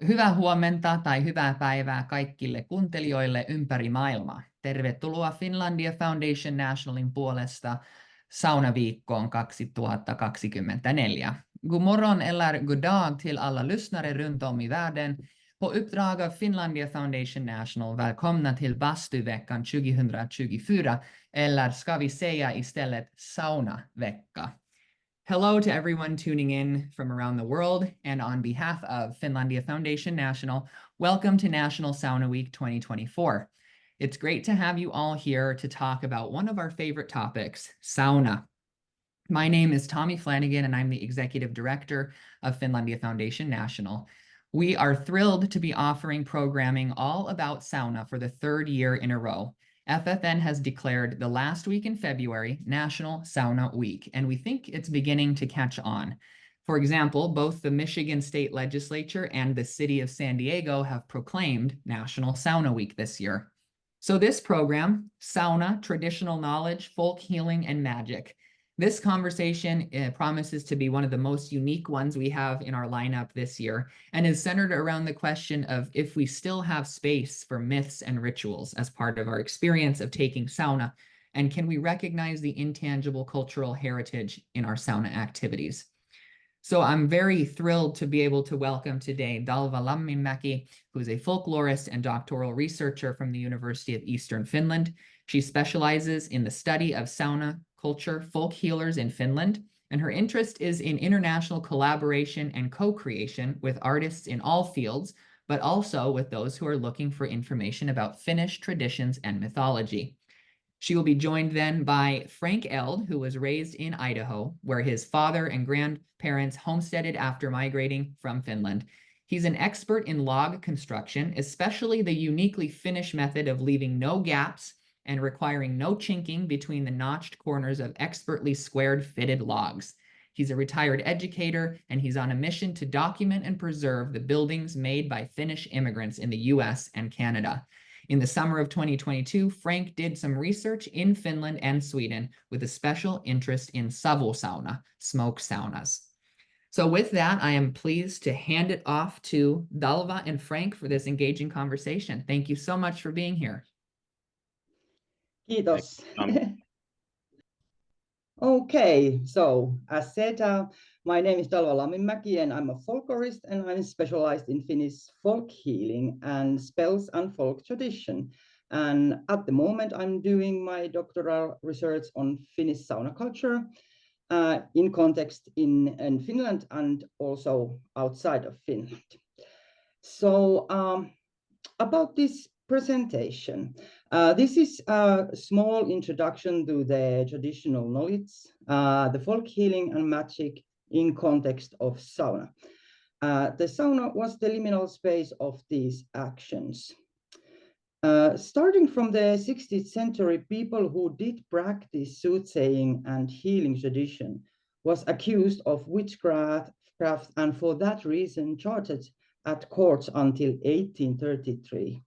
Hyvää huomenta tai hyvää päivää kaikille kuuntelijoille ympäri maailmaa. Tervetuloa Finlandia Foundation Nationalin puolesta Saunaviikkoon 2024. God morgon eller god dag till alla lyssnare runt om i världen. På uppdrag av Finlandia Foundation National, välkomna till Bastuveckan 2024, eller ska vi säga istället Saunavecka. Hello to everyone tuning in from around the world, and on behalf of Finlandia Foundation National, welcome to National Sauna Week 2024. It's great to have you all here to talk about one of our favorite topics, sauna. My name is Tommy Flanagan, and I'm the Executive Director of Finlandia Foundation National. We are thrilled to be offering programming all about sauna for the third year in a row. FFN has declared the last week in February National Sauna Week, and we think it's beginning to catch on. For example, both the Michigan State Legislature and the City of San Diego have proclaimed National Sauna Week this year. So this program, Sauna, Traditional Knowledge, Folk Healing, and Magic. This conversation promises to be one of the most unique ones we have in our lineup this year, and is centered around the question of if we still have space for myths and rituals as part of our experience of taking sauna, and can we recognize the intangible cultural heritage in our sauna activities. So I'm very thrilled to be able to welcome today Dalva Lamminmäki, who is a folklorist and doctoral researcher from the University of Eastern Finland. She specializes in the study of sauna culture, folk healers in Finland, and her interest is in international collaboration and co-creation with artists in all fields, but also with those who are looking for information about Finnish traditions and mythology. She will be joined then by Frank Eld, who was raised in Idaho, where his father and grandparents homesteaded after migrating from Finland. He's an expert in log construction, especially the uniquely Finnish method of leaving no gaps and requiring no chinking between the notched corners of expertly squared fitted logs. He's a retired educator, and he's on a mission to document and preserve the buildings made by Finnish immigrants in the US and Canada. In the summer of 2022, Frank did some research in Finland and Sweden with a special interest in savusauna, smoke saunas. So with that, I am pleased to hand it off to Dalva and Frank for this engaging conversation. Thank you so much for being here. Kiitos. Okay, so as said, my name is Dalva Lamminmäki, and I'm a folklorist, and I'm specialized in Finnish folk healing and spells and folk tradition. And at the moment, I'm doing my doctoral research on Finnish sauna culture in context in Finland and also outside of Finland. So about this presentation. This is a small introduction to the traditional knowledge, the folk healing and magic in context of sauna. The sauna was the liminal space of these actions. Starting from the 16th century, people who did practice soothsaying and healing tradition was accused of witchcraft and for that reason charged at courts until 1833.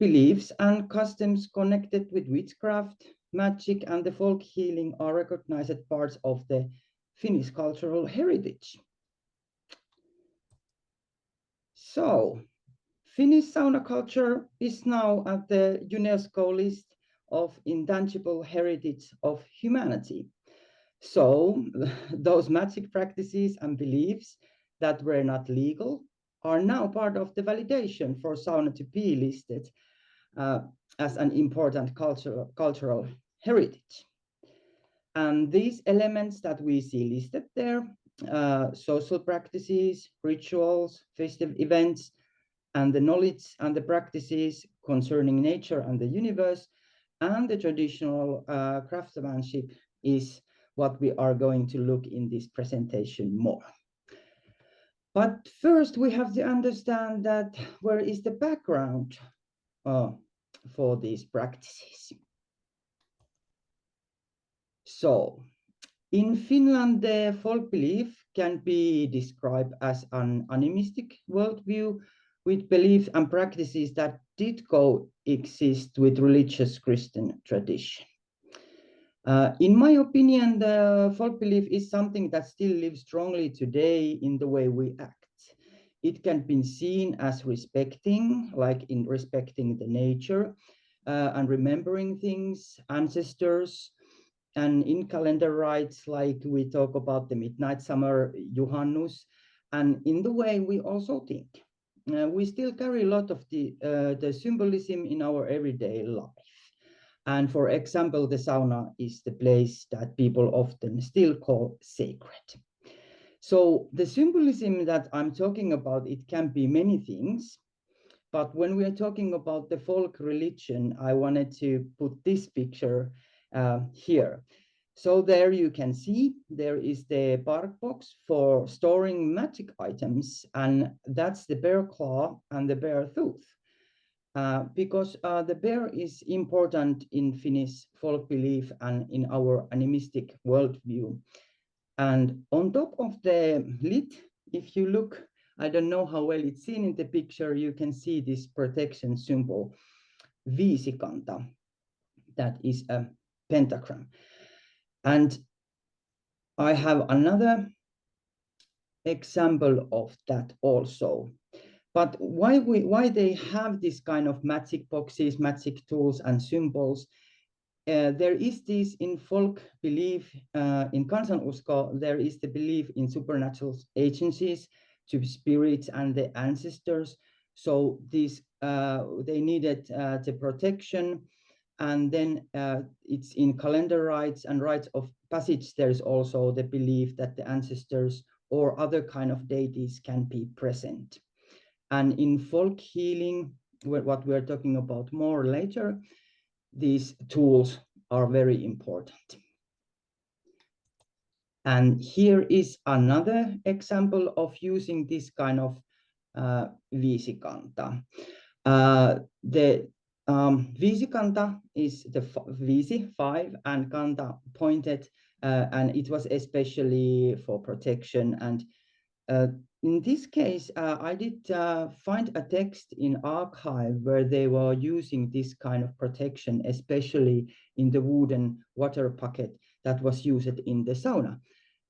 Beliefs and customs connected with witchcraft, magic, and the folk healing are recognized parts of the Finnish cultural heritage. So, Finnish sauna culture is now at the UNESCO list of intangible heritage of humanity. So, those magic practices and beliefs that were not legal are now part of the validation for sauna to be listed as an important cultural heritage. And these elements that we see listed there, social practices, rituals, festive events, and the knowledge and the practices concerning nature and the universe, and the traditional craftsmanship is what we are going to look in this presentation more. But first, we have to understand that where is the background for these practices. So, in Finland, the folk belief can be described as an animistic worldview with beliefs and practices that did coexist with religious Christian tradition. In my opinion, the folk belief is something that still lives strongly today in the way we act, it can be seen as respecting, like in respecting the nature and remembering things, ancestors, and in calendar rites, like we talk about the midnight summer, Juhannus, and in the way we also think. We still carry a lot of the symbolism in our everyday life. And for example, the sauna is the place that people often still call sacred. So the symbolism that I'm talking about, it can be many things. But when we are talking about the folk religion, I wanted to put this picture here. So there you can see there is the bark box for storing magic items, and that's the bear claw and the bear tooth. Because the bear is important in Finnish folk belief and in our animistic worldview. And on top of the lid, if you look, I don't know how well it's seen in the picture, you can see this protection symbol, viisikanta, that is a pentagram. And I have another example of that also. But why they have this kind of magic boxes, magic tools and symbols? There is this in folk belief, in kansanusko, there is the belief in supernatural agencies, to spirits and the ancestors. So these they needed the protection. And then it's in calendar rites and rites of passage, there's also the belief that the ancestors or other kind of deities can be present. And in folk healing, what we're talking about more later, these tools are very important. And here is another example of using this kind of viisikanta. The viisikanta is the viisi, 5, and kanta, pointed, and it was especially for protection. And in this case, I did find a text in archive where they were using this kind of protection, especially in the wooden water bucket that was used in the sauna.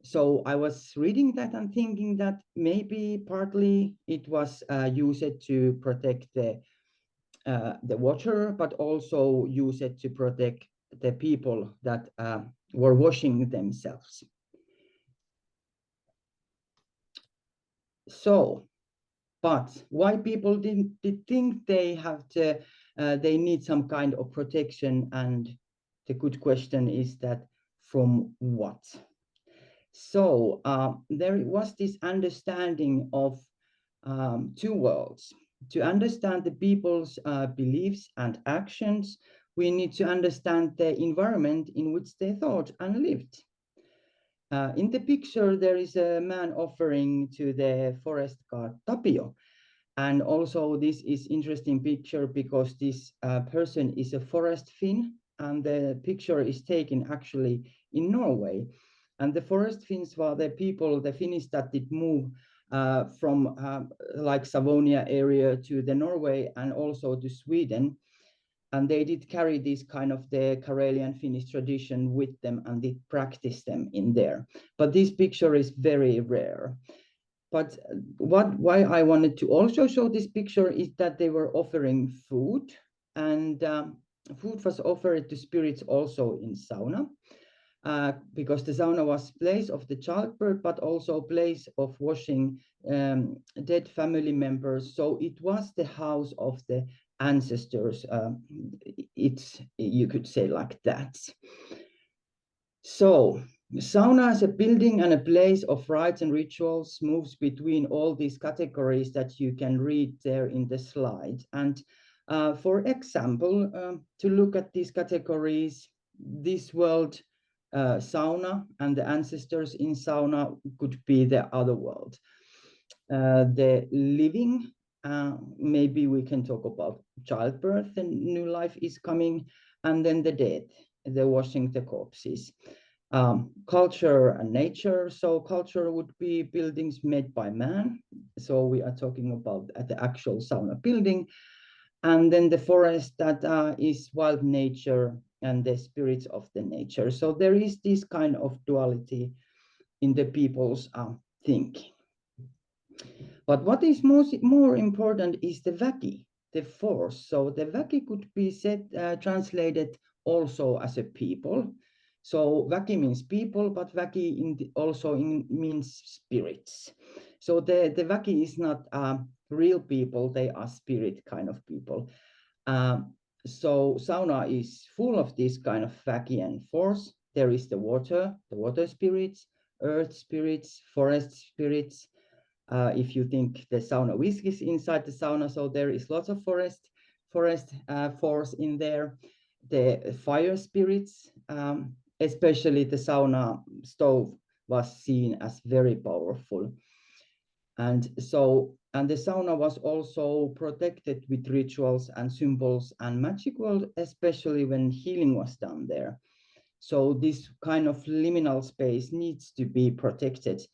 So I was reading that and thinking that maybe partly it was used to protect the water, but also used to protect the people that were washing themselves. So, but why people did think they have to, they need some kind of protection? And the good question is that from what? So there was this understanding of two worlds. To understand the people's beliefs and actions, we need to understand the environment in which they thought and lived. In the picture, there is a man offering to the forest god Tapio. And also this is interesting picture because this person is a forest Finn, and the picture is taken actually in Norway. And the forest Finns were the people, the Finnish that did move from like Savonia area to the Norway and also to Sweden. And they did carry this kind of the Karelian Finnish tradition with them and did practice them in there. But this picture is very rare. But why I wanted to also show this picture is that they were offering food, and food was offered to spirits also in sauna, because the sauna was place of the childbirth, but also place of washing dead family members. So it was the house of the ancestors. You could say like that. So sauna as a building and a place of rites and rituals moves between all these categories that you can read there in the slide. And for example, to look at these categories, this world sauna and the ancestors in sauna could be the other world. The living, maybe we can talk about childbirth and new life is coming, and then the dead, the washing the corpses. Culture and nature. So culture would be buildings made by man. So we are talking about the actual sauna building. And then the forest that is wild nature and the spirits of the nature. So there is this kind of duality in the people's thinking. But what is more important is the väki, the force. So the väki could be translated also as a people. So väki means people, but väki also means spirits. So the väki is not real people, they are spirit kind of people. So sauna is full of this kind of väki and force. There is the water spirits, earth spirits, forest spirits. If you think the sauna whisk is inside the sauna, so there is lots of forest force in there. The fire spirits, especially the sauna stove was seen as very powerful. And the sauna was also protected with rituals and symbols and magic world, especially when healing was done there. So this kind of liminal space needs to be protected.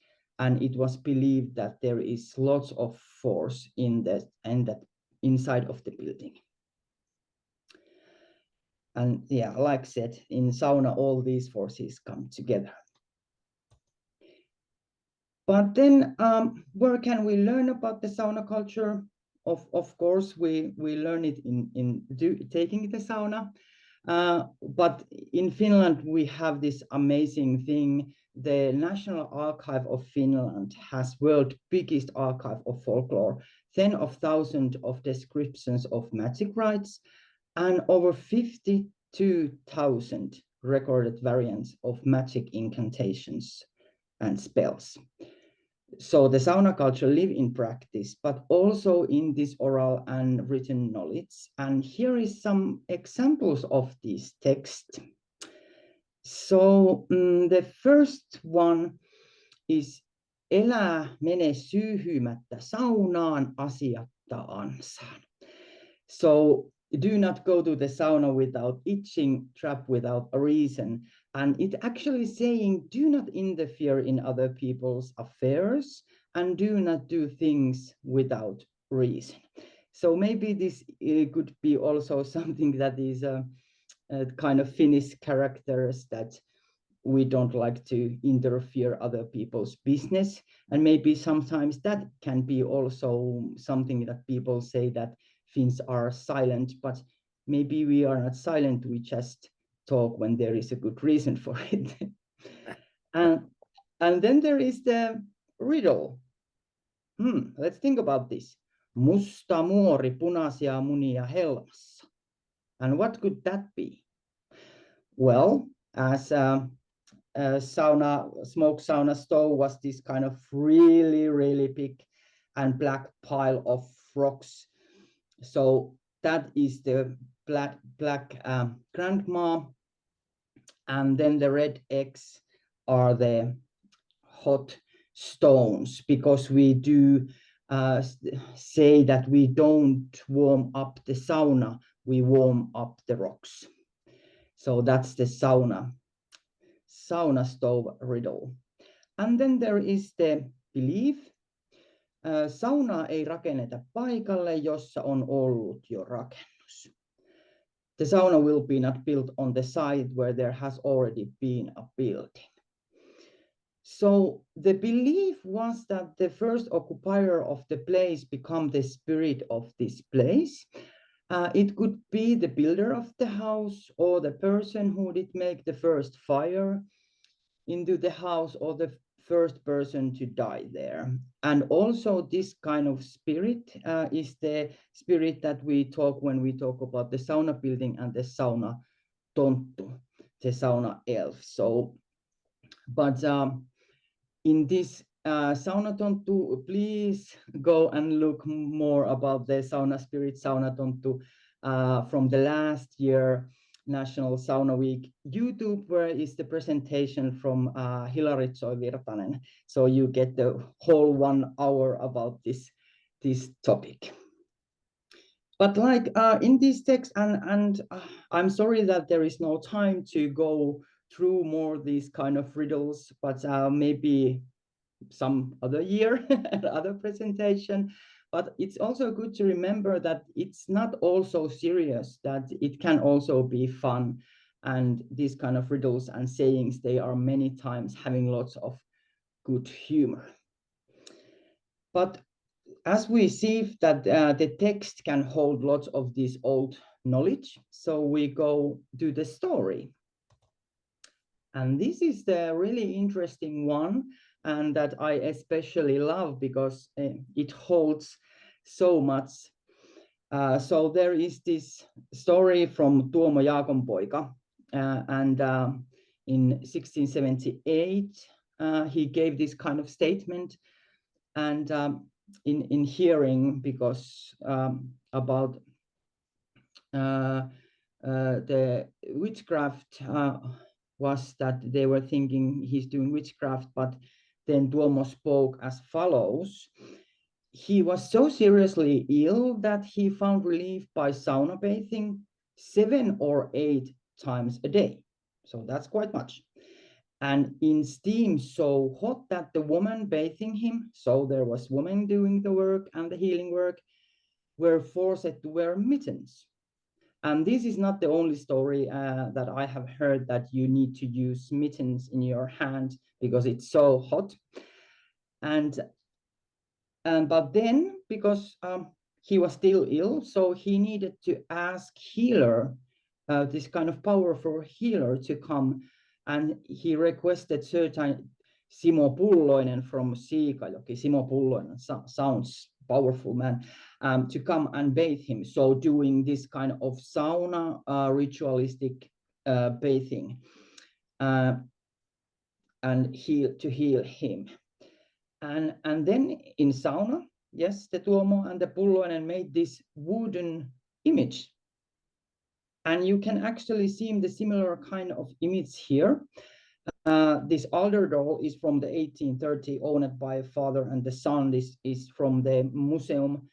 And it was believed that there is lots of force in that inside of the building. And yeah, like I said, in sauna, all these forces come together. But then where can we learn about the sauna culture? Of course, we learn it in taking the sauna. But in Finland, we have this amazing thing. The National Archive of Finland has world's biggest archive of folklore, 10,000 of descriptions of magic rites, and over 52,000 recorded variants of magic incantations and spells. So the sauna culture live in practice, but also in this oral and written knowledge. And here is some examples of this text. So the first one is elä mene syyhymättä saunaan asiatta ansaan. So do not go to the sauna without itching, trap without a reason. And it actually saying, do not interfere in other people's affairs and do not do things without reason. So maybe this could be also something that is a kind of Finnish characters that we don't like to interfere other people's business. And maybe sometimes that can be also something that people say that Finns are silent, but maybe we are not silent, we just talk when there is a good reason for it. And then there is the riddle. Let's think about this. Musta muori punaisia munia helmassa. And what could that be? Well, as smoke sauna stove was this kind of really big and black pile of rocks. So that is the black grandma, and then the red eggs are the hot stones, because we do say that we don't warm up the sauna, we warm up the rocks. So that's the sauna stove riddle. And then there is the belief. Saunaa ei rakenneta paikalle, jossa on ollut jo rakennus. The sauna will be not built on the site where there has already been a building. So the belief was that the first occupier of the place become the spirit of this place. It could be the builder of the house, or the person who did make the first fire into the house, or the first person to die there. And also this kind of spirit is the spirit that we talk when we talk about the sauna building and the sauna tonttu, the sauna elf. So, but in this sauna tonttu, please go and look more about the sauna spirit, sauna tonttu, from the last year National Sauna Week YouTube, where is the presentation from Hilari Virtanen. So you get the whole 1 hour about this topic. But like in this text, and I'm sorry that there is no time to go through more these kind of riddles, but maybe some other year, other presentation. But it's also good to remember that it's not all so serious, that it can also be fun. And these kind of riddles and sayings, they are many times having lots of good humor. But as we see that the text can hold lots of this old knowledge, so we go to the story. And this is the really interesting one, and that I especially love because it holds so much. So there is this story from Tuomo Jaakonpoika, and in 1678, he gave this kind of statement, and in hearing, because about the witchcraft was that they were thinking he's doing witchcraft, but then Tuomo spoke as follows. He was so seriously ill that he found relief by sauna bathing 7 or 8 times a day. So that's quite much. And in steam so hot that the woman bathing him, so there was women doing the work and the healing work, were forced to wear mittens. And this is not the only story that I have heard that you need to use mittens in your hand because it's so hot. But then, because he was still ill, so he needed to ask healer, this kind of powerful healer, to come, and he requested certain Simo Pulloinen from Siikajoki. Simo Pulloinen sounds powerful man, to come and bathe him. So doing this kind of sauna ritualistic bathing and to heal him. And then in sauna, yes, the Tuomo and the Pulloinen made this wooden image. And you can actually see the similar kind of image here. This altar doll is from the 1830, owned by a father and the son. This is from the museum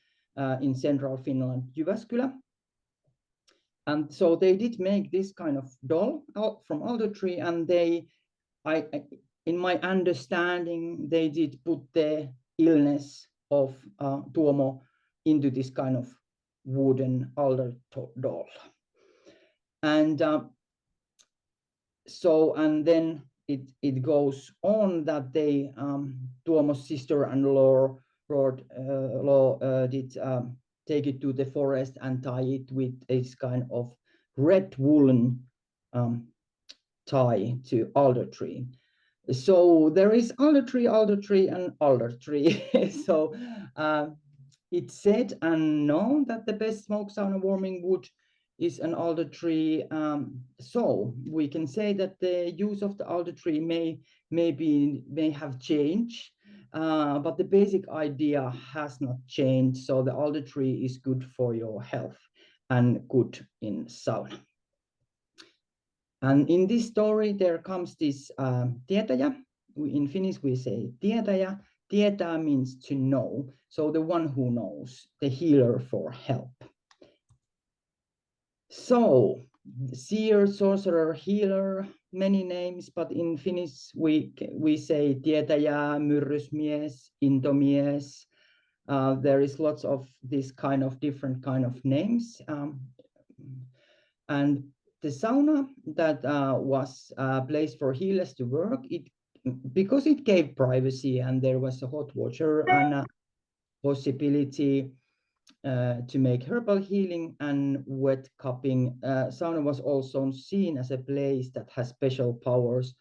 in central Finland, Jyväskylä. And so they did make this kind of doll out from alder tree, and in my understanding, they did put the illness of Tuomo into this kind of wooden altar doll. And and then it goes on that they, Tuomo's sister-in-law did take it to the forest and tie it with this kind of red woolen tie to alder tree. So there is alder tree, and alder tree. So it's said and known that the best smoke sauna warming wood is an alder tree. So we can say that the use of the alder tree may have changed, but the basic idea has not changed. So the alder tree is good for your health and good in sauna. And in this story, there comes this tietäjä. In Finnish, we say tietäjä. Tietää means to know. So the one who knows, the healer for help. So seer, sorcerer, healer, many names, but in Finnish, we say tietäjä, myrrysmies, intomies. There is lots of this kind of different kind of names. And the sauna that was a place for healers to work, because it gave privacy and there was a hot water and a possibility to make herbal healing and wet cupping. Sauna was also seen as a place that has special powers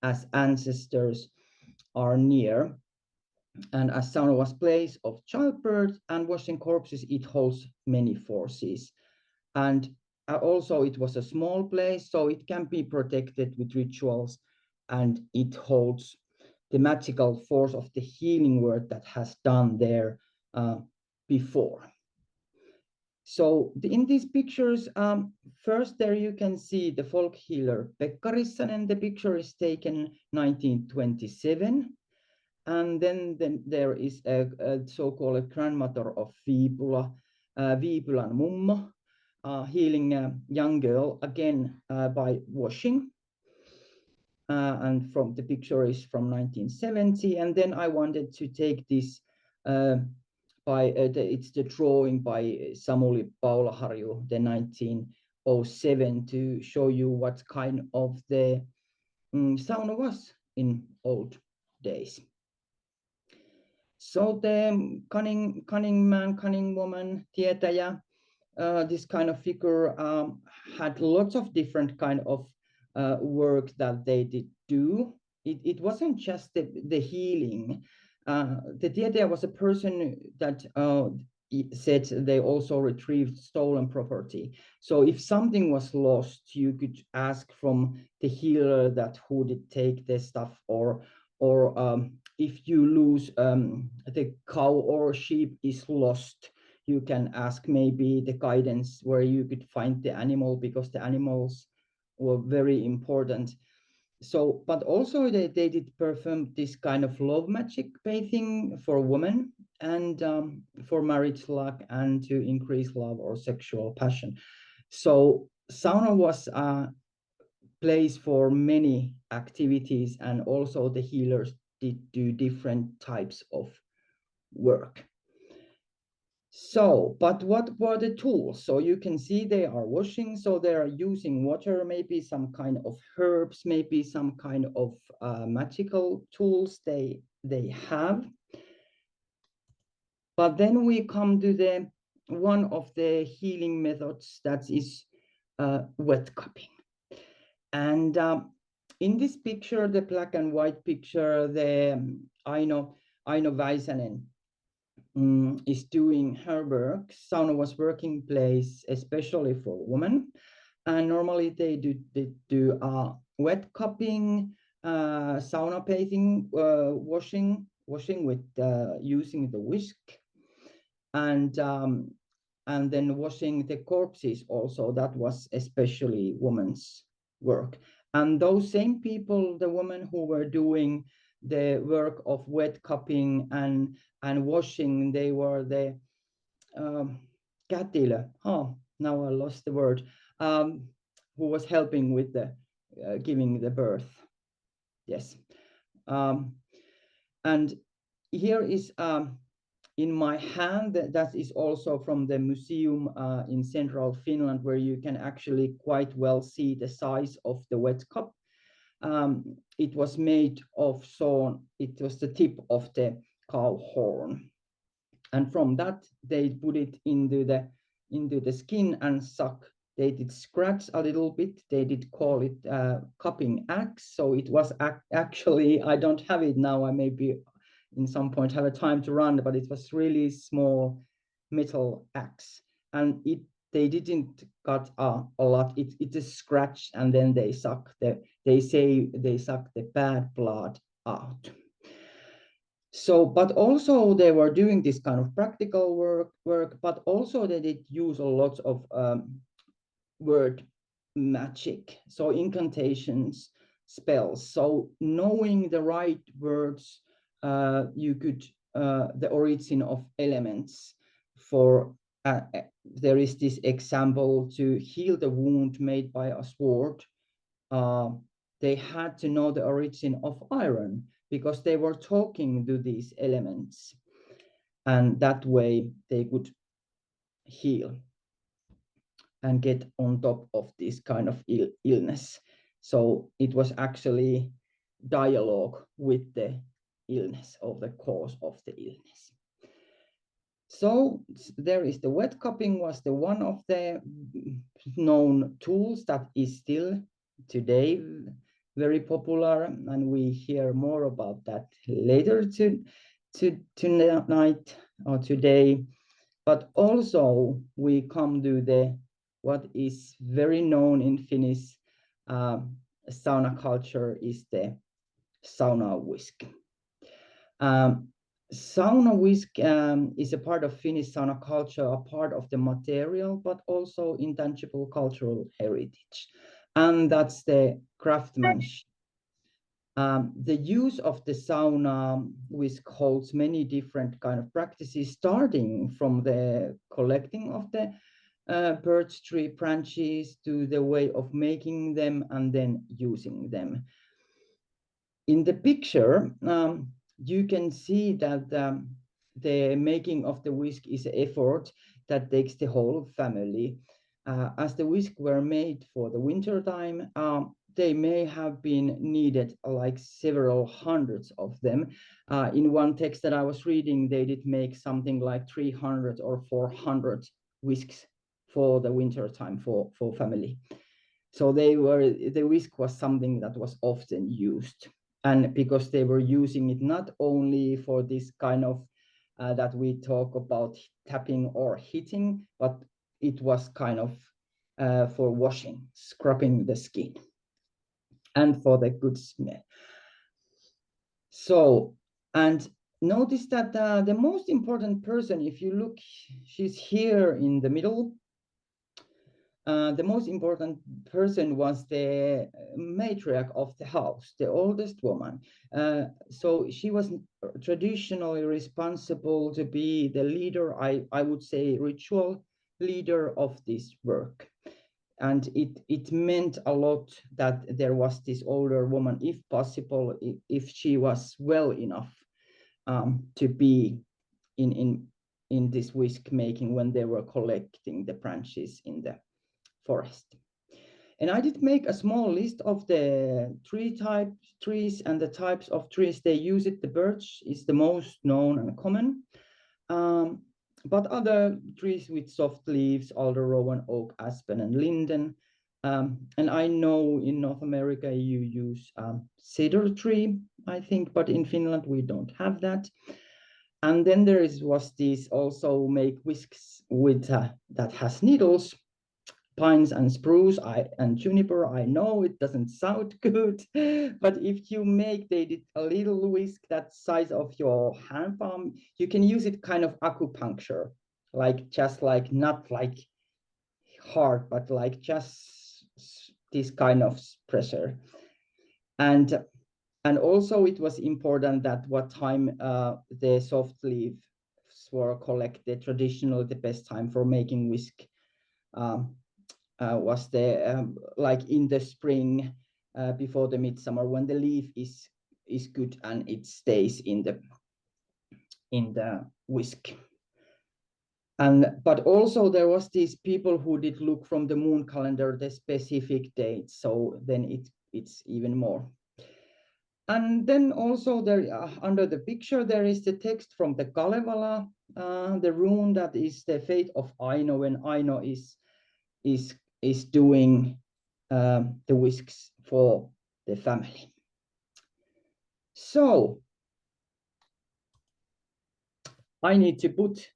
as ancestors are near. And as sauna was place of childbirth and washing corpses, it holds many forces. And also it was a small place, so it can be protected with rituals, and it holds the magical force of the healing work that has done there before. So in these pictures, first there you can see the folk healer Pekka Rissanen. The picture is taken 1927. And then there is a so-called grandmother of Viipula, Viipulan mummo, healing a young girl again by washing. And from the picture is from 1970. And then I wanted to take this it's the drawing by Samuli Paulaharju, the 1907, to show you what kind of the sauna was in old days. So the cunning man, cunning woman, tietäjä, this kind of figure had lots of different kind of work that they did do. It wasn't just the healing. The tietäjä was a person that said they also retrieved stolen property. So if something was lost, you could ask from the healer that who did take the stuff, or if you lose the cow or sheep is lost, you can ask maybe the guidance where you could find the animal, because the animals were very important. So, but also they did perform this kind of love magic bathing for women, and for marriage luck and to increase love or sexual passion. So sauna was a place for many activities, and also the healers did do different types of work. So, but what were the tools? So you can see they are washing, so they are using water, maybe some kind of herbs, maybe some kind of magical tools they have. But then we come to the one of the healing methods, that is wet cupping. And in this picture, the black and white picture, the Aino Väisänen is doing her work. Sauna was working place especially for women, and normally they do wet cupping, sauna bathing, washing with using the whisk, and then washing the corpses also. That was especially women's work. And those same people, the women who were doing the work of wet cupping and washing, they were the kätilö. Oh, now I lost the word. Who was helping with the giving the birth. Yes. And here is in my hand, that is also from the museum in central Finland, where you can actually quite well see the size of the wet cup. It was made of sawn. It was the tip of the cow horn, and from that they put it into the skin and suck. They did scratch a little bit. They did call it cupping axe. So it was actually, I don't have it now. I maybe in some point have a time to run, but it was really small metal axe, and they didn't cut a lot. It is scratch, and then they suck they suck the bad blood out. So, but also they were doing this kind of practical work, but also they did use a lot of word magic, so incantations, spells. So knowing the right words, you could the origin of elements. For there is this example, to heal the wound made by a sword. They had to know the origin of iron, because they were talking to these elements, and that way they could heal and get on top of this kind of illness. So it was actually dialogue with the illness, or the cause of the illness. So there is the wet cupping, was the one of the known tools that is still today very popular, and we hear more about that later tonight or today. But also we come to the what is very known in Finnish sauna culture is the sauna whisk. Sauna whisk is a part of Finnish sauna culture, a part of the material, but also intangible cultural heritage. And that's the craftsmanship. The use of the sauna whisk holds many different kind of practices, starting from the collecting of the birch tree branches to the way of making them and then using them. In the picture, you can see that the making of the whisk is an effort that takes the whole family. As the whisk were made for the winter time, they may have been needed like several hundreds of them. In one text that I was reading, they did make something like 300 or 400 whisks for the winter time for family. So the whisk was something that was often used, and because they were using it not only for this kind of that we talk about tapping or hitting, but it was kind of for washing, scrubbing the skin, and for the good smell. So, and notice that the most important person, if you look, she's here in the middle. The most important person was the matriarch of the house, the oldest woman. So she was traditionally responsible to be the leader, I would say ritual leader of this work. And it meant a lot that there was this older woman, if possible, if she was well enough to be in this whisk making when they were collecting the branches in the forest. And I did make a small list of the trees and the types of trees they use it. The birch is the most known and common. But other trees with soft leaves, alder, rowan, oak, aspen, and linden. And I know in North America you use cedar tree, I think, but in Finland we don't have that. And then there was this also make whisks with that has needles. Pines and spruce and juniper, I know it doesn't sound good, but if you make they a little whisk that size of your hand palm, you can use it kind of acupuncture, like just like not like hard, but like just this kind of pressure. And also it was important that what time the soft leaves were collected. Traditionally, the best time for making whisk was the like in the spring before the midsummer, when the leaf is good and it stays in the whisk. But also there was these people who did look from the moon calendar the specific date, so then it's even more. And then also there under the picture there is the text from the Kalevala, the rune that is the fate of Aino when Aino is doing the whisks for the family. So I need to put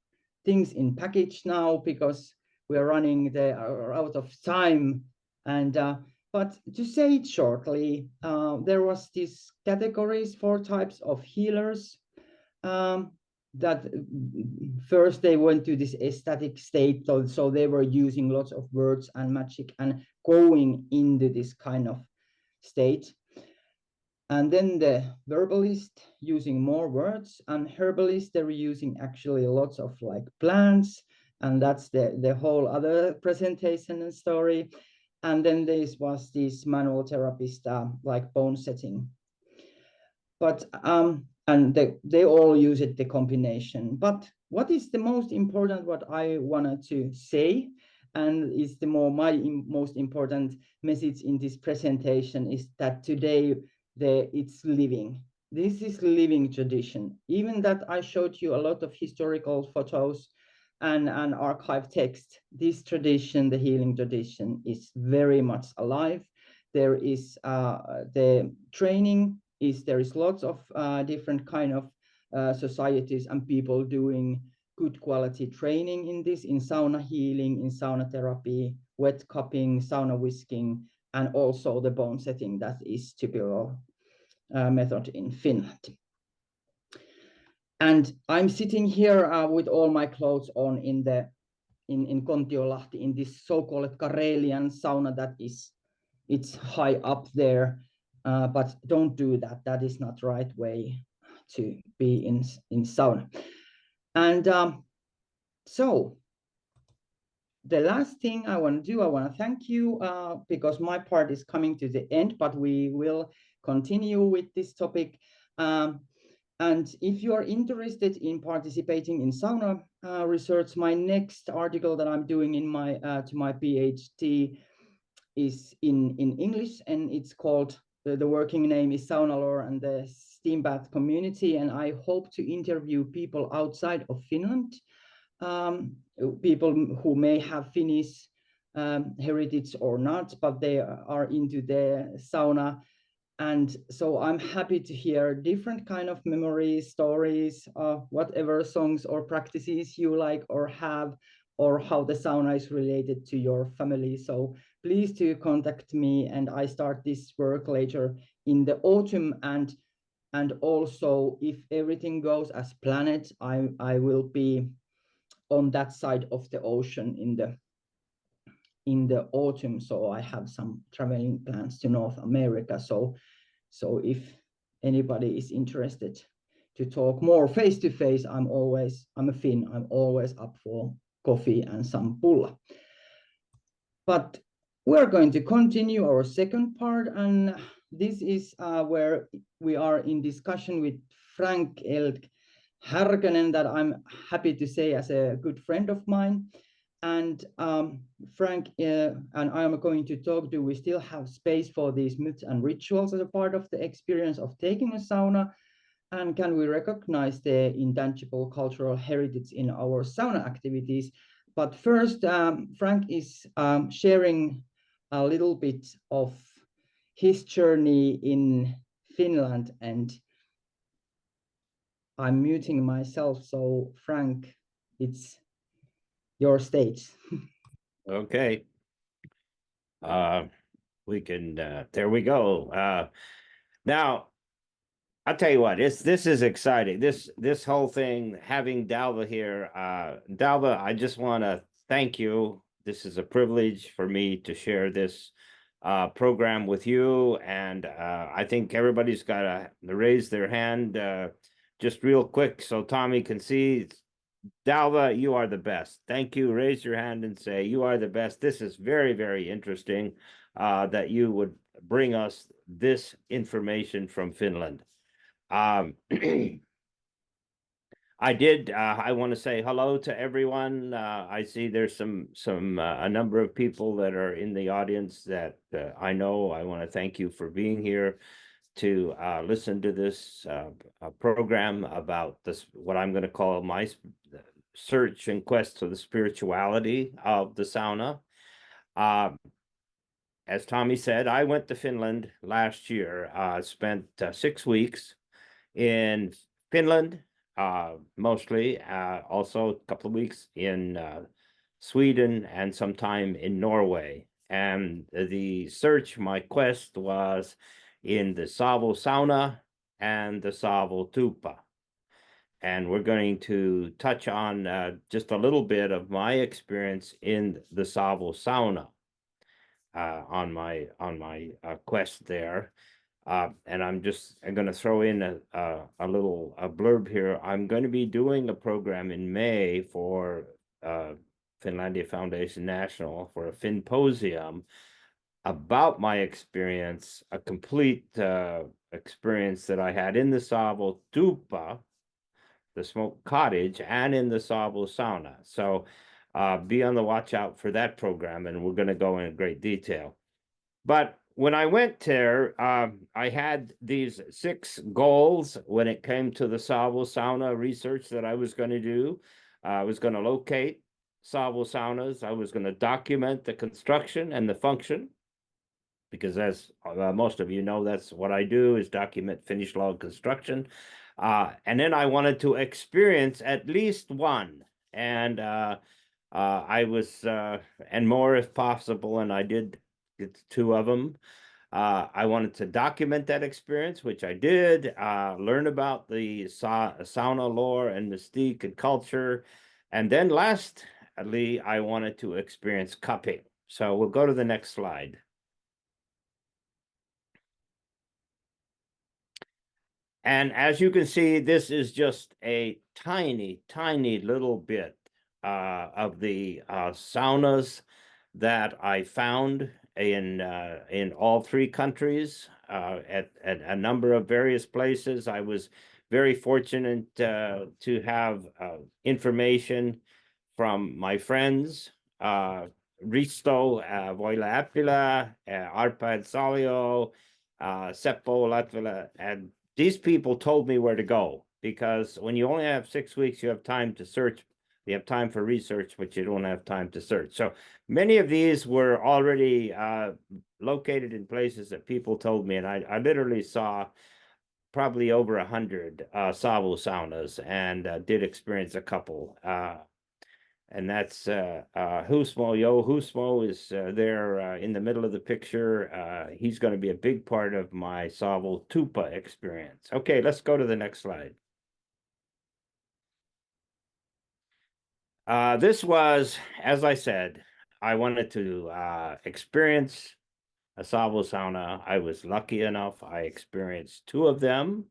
things in package now because we're running out of time. And but to say it shortly, there was these categories, 4 types of healers. That first they went to this ecstatic state, so they were using lots of words and magic and going into this kind of state. And then the verbalist using more words, and herbalist they were using actually lots of like plants, and that's the whole other presentation and story. And then there was this manual therapist like bone setting. But and they all use it, the combination. But what is the most important, what I wanted to say, and is my most important message in this presentation, is that today it's living. This is living tradition. Even that I showed you a lot of historical photos and archive text, this tradition, the healing tradition, is very much alive. There is the training. There is lots of different kind of societies and people doing good quality training in this, in sauna healing, in sauna therapy, wet cupping, sauna whisking, and also the bone setting that is typical method in Finland. And I'm sitting here with all my clothes on in Kontiolahti, in this so-called Karelian sauna that it's high up there. But don't do that. That is not the right way to be in sauna. And so the last thing I want to do, I want to thank you because my part is coming to the end, but we will continue with this topic. And if you are interested in participating in sauna research, my next article that I'm doing in my to my PhD is in English, and it's called, the working name is Sauna Lore and the Steam Bath Community, and I hope to interview people outside of Finland, people who may have Finnish heritage or not, but they are into the sauna. And so I'm happy to hear different kind of memories, stories, whatever songs or practices you like or have, or how the sauna is related to your family. So please do contact me, and I start this work later in the autumn. And also, if everything goes as planned, I will be on that side of the ocean in the autumn. So I have some traveling plans to North America. So if anybody is interested to talk more face to face, I'm a Finn, I'm always up for coffee and some pulla. But we're going to continue our second part, and this is where we are in discussion with Frank Härkönen, that I'm happy to say as a good friend of mine. And Frank and I am going to talk, do we still have space for these myths and rituals as a part of the experience of taking a sauna? And can we recognize the intangible cultural heritage in our sauna activities? But first, Frank is sharing a little bit of his journey in Finland, and I'm muting myself. So Frank, it's your stage. Okay. We can, there we go. Now, I'll tell you what, this is exciting. This whole thing, having Dalva here, Dalva, I just want to thank you. This is a privilege for me to share this program with you. And I think everybody's got to raise their hand just real quick so Tommy can see. Dalva, you are the best. Thank you. Raise your hand and say you are the best. This is very, very interesting that you would bring us this information from Finland. I want to say hello to everyone. I see there's a number of people that are in the audience that I know. I want to thank you for being here to listen to this program about this, what I'm going to call my search and quest to the spirituality of the sauna. As Tommy said, I went to Finland last year, spent 6 weeks in Finland, mostly, also a couple of weeks in Sweden and some time in Norway. And the search, my quest was in the sauna and the tupa. And we're going to touch on just a little bit of my experience in the sauna on my quest there. And I'm going to throw in a little blurb here. I'm going to be doing a program in May for Finlandia Foundation National for a Finposium about my experience, a complete experience that I had in the tupa, the smoke cottage, and in the sauna. So be on the watch out for that program, and we're going to go in great detail. But when I went there, I had these 6 goals when it came to the sauna research that I was going to do. I was going to locate saunas. I was going to document the construction and the function, because as most of you know, that's what I do, is document Finnish log construction. And then I wanted to experience at least one. And I was, and more if possible, and I did get 2 of them. I wanted to document that experience, which I did, learn about the sauna lore and mystique and culture. And then lastly, I wanted to experience cupping. So we'll go to the next slide. And as you can see, this is just a tiny, tiny little bit of the saunas that I found in all 3 countries, at a number of various places. I was very fortunate to have information from my friends Risto Voiläppilä, Arpad Salio, Seppo Latvala, and these people told me where to go, because when you only have 6 weeks, you have time to search. You have time for research, but you don't have time to search. So many of these were already located in places that people told me, and I literally saw probably over 100 Savu saunas, and did experience a couple. And that's Husmo. Yo Husmo is there in the middle of the picture. He's going to be a big part of my Savu Tupa experience. Okay, let's go to the next slide. This was, as I said, I wanted to experience a Savu sauna. I was lucky enough. I experienced 2 of them,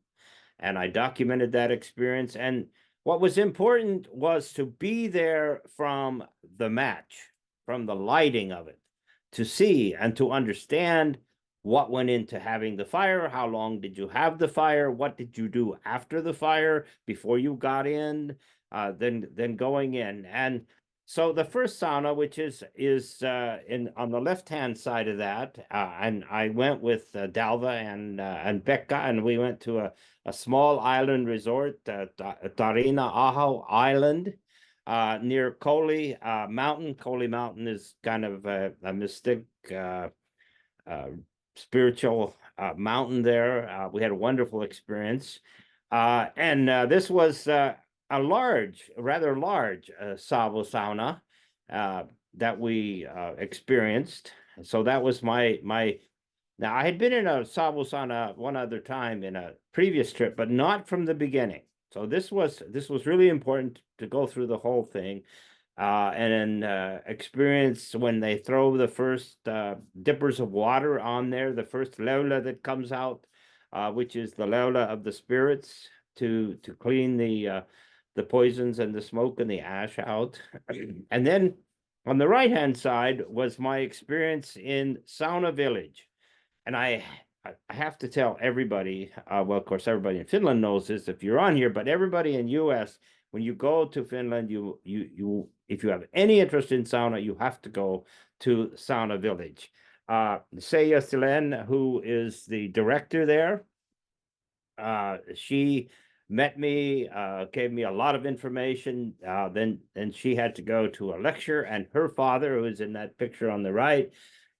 and I documented that experience. And what was important was to be there from the match, from the lighting of it, to see and to understand what went into having the fire. How long did you have the fire? What did you do after the fire, before you got in, then going in? And so the first sauna, which is on the left-hand side of that, and I went with Dalva and Becca, and we went to a small island resort, Tarina Aho Island, near Koli Mountain. Koli Mountain is kind of a mystic, spiritual mountain there. We had a wonderful experience, and this was a rather large Savu sauna that we experienced. So that was my. Now, I had been in a Savu sauna one other time in a previous trip, but not from the beginning. So this was really important to go through the whole thing, and then experience when they throw the first dippers of water on there, the first leula that comes out, which is the leula of the spirits to clean the poisons and the smoke and the ash out. And then on the right-hand side was my experience in Sauna Village. And I have to tell everybody, well, of course, everybody in Finland knows this if you're on here, but everybody in US, when you go to Finland, you if you have any interest in sauna, you have to go to Sauna Village. Seija Silen, who is the director there, she met me, gave me a lot of information. Then she had to go to a lecture, and her father, who is in that picture on the right,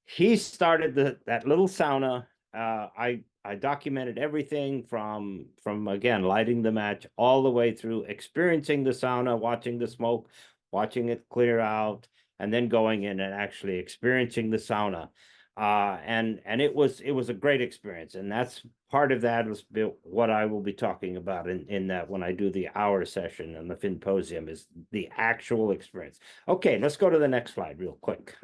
he started that little sauna. I documented everything from again lighting the match all the way through experiencing the sauna, watching the smoke, watching it clear out, and then going in and actually experiencing the sauna. And it was a great experience, and that's part of that is what I will be talking about in that when I do the hour session and the Finposium is the actual experience. Okay, let's go to the next slide real quick.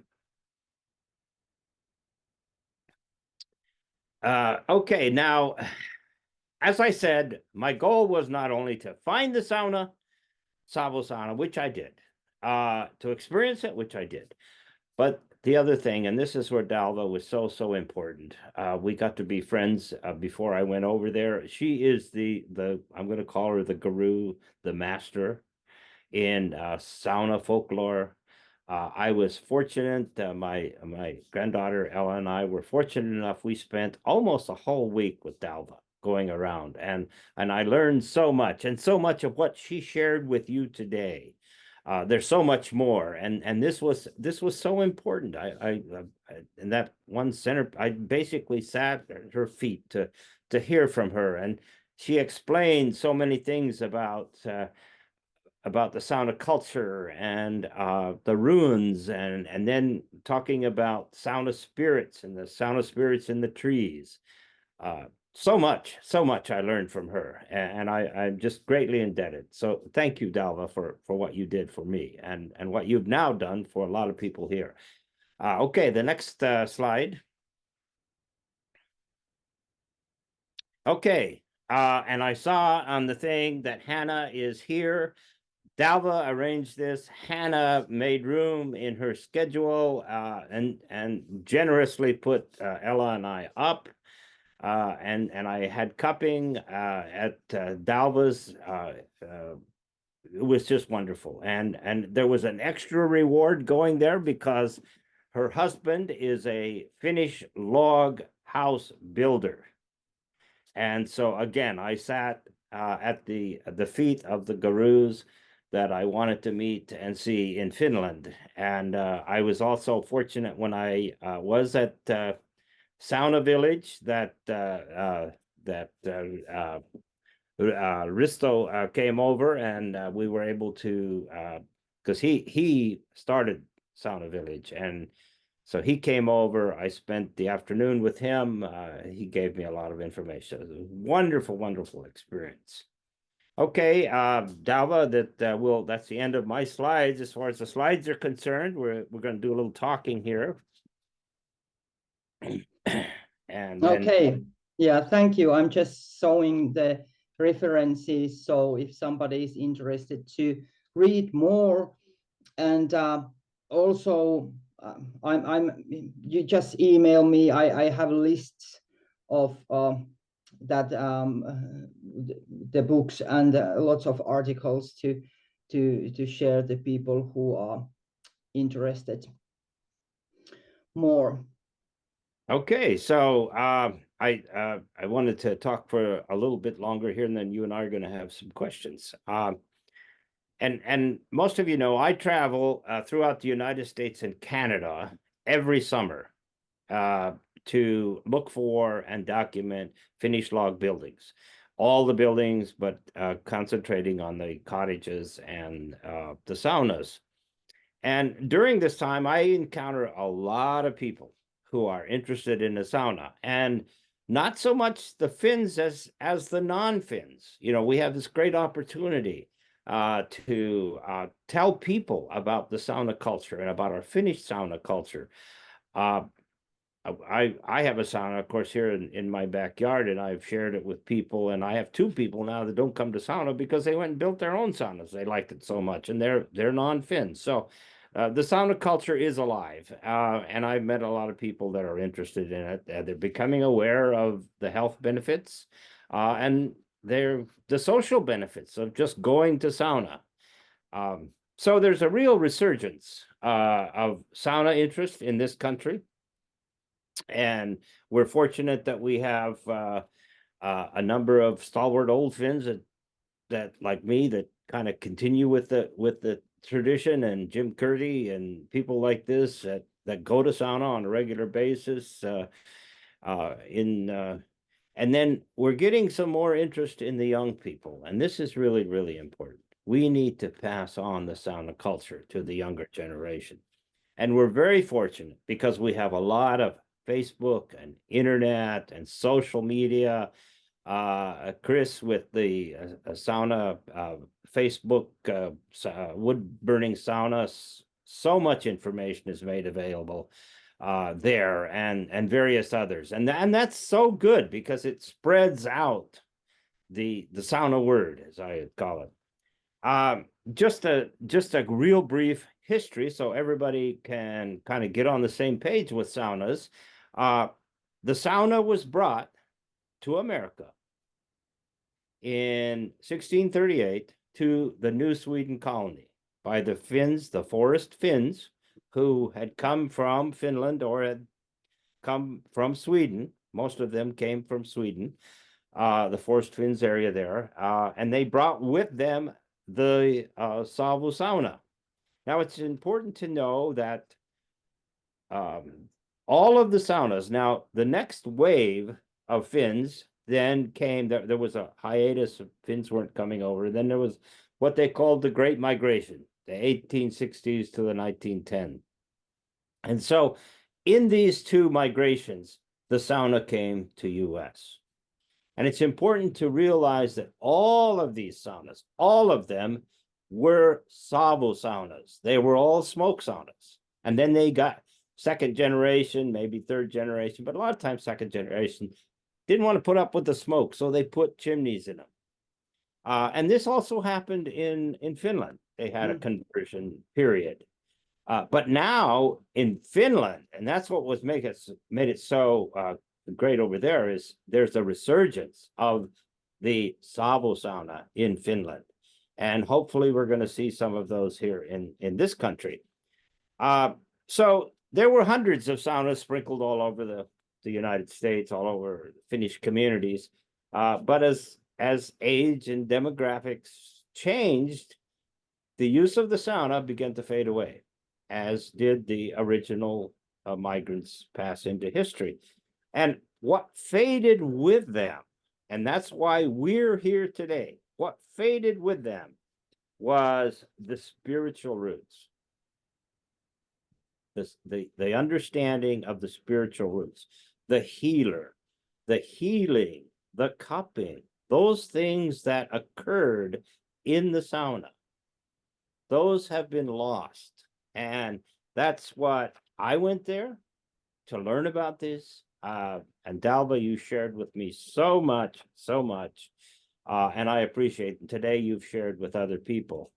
Okay, now, as I said, my goal was not only to find the sauna, Savu sauna, which I did, to experience it, which I did, but the other thing, and this is where Dalva was so important. We got to be friends before I went over there. She is the I'm going to call her the guru, the master in sauna folklore. I was fortunate, my granddaughter Ella and I were fortunate enough, we spent almost a whole week with Dalva going around, and I learned so much, and so much of what she shared with you today. There's so much more, and this was so important. I in that one center, I basically sat at her feet to hear from her, and she explained so many things about the sauna culture and the runes, and then talking about sauna spirits and the sauna spirits in the trees. So much I learned from her, and I'm just greatly indebted. So thank you, Dalva, for what you did for me and what you've now done for a lot of people here. Okay, the next slide. Okay, and I saw on the thing that Hannah is here. Dalva arranged this. Hannah made room in her schedule and generously put Ella and I up. And I had cupping at Dalva's it was just wonderful. And there was an extra reward going there because her husband is a Finnish log house builder. And so again, I sat at the feet of the gurus that I wanted to meet and see in Finland. And I was also fortunate when I was at Sauna Village that Risto came over, and we were able to, because he started Sauna Village, and so he came over. I spent the afternoon with him. He gave me a lot of information. It was a wonderful, wonderful experience. Okay, Dalva, that's the end of my slides. As far as the slides are concerned, we're going to do a little talking here. And then, okay, yeah, thank you. I'm just showing the references, so if somebody is interested to read more, and also you just email me. I have lists of that the books and lots of articles to share the people who are interested more. okay, so I wanted to talk for a little bit longer here, and then you and I are going to have some questions. And most of you know, I travel throughout the United States and Canada every summer to look for and document Finnish log buildings. All the buildings, but concentrating on the cottages and the saunas. And during this time, I encounter a lot of people who are interested in the sauna, and not so much the Finns as the non-Finns. You know, we have this great opportunity to tell people about the sauna culture and about our Finnish sauna culture. I have a sauna, of course, here in my backyard, and I've shared it with people. And I have 2 people now that don't come to sauna because they went and built their own saunas. They liked it so much, and they're non-Finns. So the sauna culture is alive, and I've met a lot of people that are interested in it. They're becoming aware of the health benefits, and the social benefits of just going to sauna. So there's a real resurgence of sauna interest in this country. And we're fortunate that we have a number of stalwart old Finns that like me, that kind of continue with the tradition, and Jim Curdy and people like this that go to sauna on a regular basis. And then we're getting some more interest in the young people, and this is really, really important. We need to pass on the sauna culture to the younger generation. And we're very fortunate because we have a lot of Facebook and internet and social media. Chris with the sauna Facebook wood burning saunas, so much information is made available there, and various others, and that's so good because it spreads out the sauna word, as I call it. Just a real brief history so everybody can kind of get on the same page with saunas. The sauna was brought to America in 1638 to the New Sweden colony by the Finns, the Forest Finns, who had come from Finland or had come from Sweden. Most of them came from Sweden, the Forest Finns area there, and they brought with them the Savu sauna. Now, it's important to know that all of the saunas, now the next wave of Finns then came, there was a hiatus of Finns weren't coming over. Then there was what they called the Great Migration, the 1860s to the 1910s. And so in these 2 migrations, the sauna came to US. And it's important to realize that all of these saunas, all of them were Savu saunas. They were all smoke saunas. And then they got 2nd generation, maybe 3rd generation, but a lot of times 2nd generation didn't want to put up with the smoke, so they put chimneys in them. And this also happened in Finland. They had a conversion period. But now in Finland, and that's what was made it so great over there, is there's a resurgence of the Savu sauna in Finland. And hopefully we're going to see some of those here in this country. So there were hundreds of saunas sprinkled all over the United States, all over Finnish communities. But as age and demographics changed, the use of the sauna began to fade away, as did the original migrants pass into history. And what faded with them, and that's why we're here today, what faded with them was the spiritual roots. The understanding of the spiritual roots, the healer, the healing, the cupping, those things that occurred in the sauna, those have been lost. And that's what I went there to learn about this. And Dalva, you shared with me so much. And I appreciate it. Today you've shared with other people.